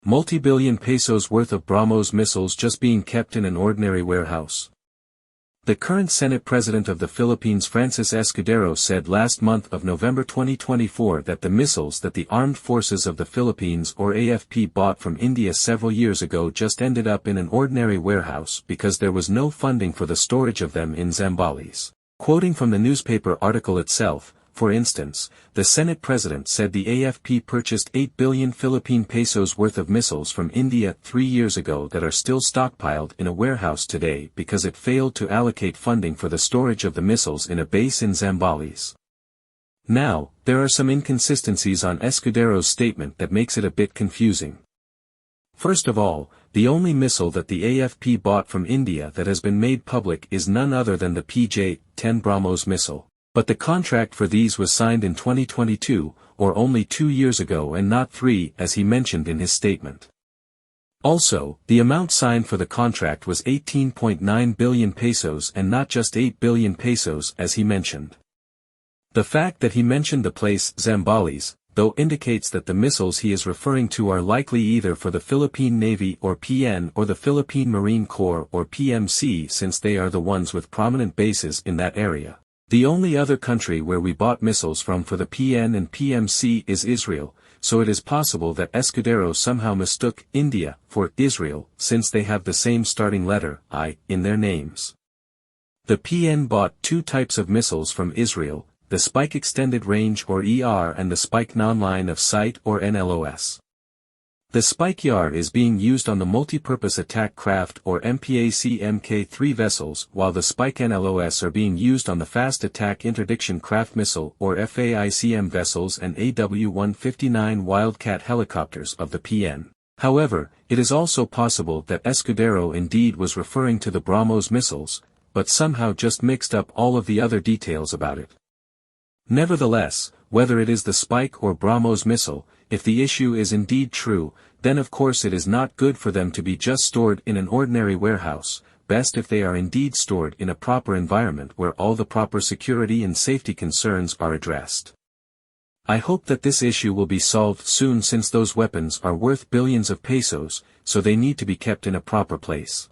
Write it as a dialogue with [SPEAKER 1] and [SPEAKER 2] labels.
[SPEAKER 1] Multi-billion pesos worth of BrahMos missiles just being kept in an ordinary warehouse. The current Senate President of the Philippines Francis Escudero said last month of November 2024 that the missiles that the Armed Forces of the Philippines or AFP bought from India several years ago just ended up in an ordinary warehouse because there was no funding for the storage of them in zambales. Quoting from the newspaper article itself, for instance, the Senate President said the AFP purchased 8 billion Philippine pesos worth of missiles from India 3 years ago that are still stockpiled in a warehouse today because it failed to allocate funding for the storage of the missiles in a base in Zambales. Now, there are some inconsistencies on Escudero's statement that makes it a bit confusing. First of all, the only missile that the AFP bought from India that has been made public is none other than the PJ-10 BrahMos missile. But the contract for these was signed in 2022, or only 2 years ago and not 3 as he mentioned in his statement. Also, the amount signed for the contract was 18.9 billion pesos and not just 8 billion pesos as he mentioned. The fact that he mentioned the place Zambales, though indicates that the missiles he is referring to are likely either for the Philippine Navy or PN or the Philippine Marine Corps or PMC since they are the ones with prominent bases in that area. The only other country where we bought missiles from for the PN and PMC is Israel, so it is possible that Escudero somehow mistook India for Israel since they have the same starting letter, I, in their names. The PN bought 2 types of missiles from Israel, the spikeextendedrange or ER and the spikenonlineofsight or NLOS. The SpikeYAR is being used on the multipurposeattackcraft or MPAC Mk3 vessels while the spikenlos are being used on the fastattackinterdictioncraftmissile or faicm vessels and AW-159 wildcat helicopters of the PN. However, it is also possible that Escudero indeed was referring to the BrahMos missiles, but somehow just mixed up all of the other details about it. Nevertheless, whether it is the Spike or BrahMos missile, if the issue is indeed true, then of course it is not good for them to be just stored in an ordinary warehouse, best if they are indeed stored in a proper environment where all the proper security and safety concerns are addressed. I hope that this issue will be solved soon since those weapons are worth billions of pesos, so they need to be kept in a proper place.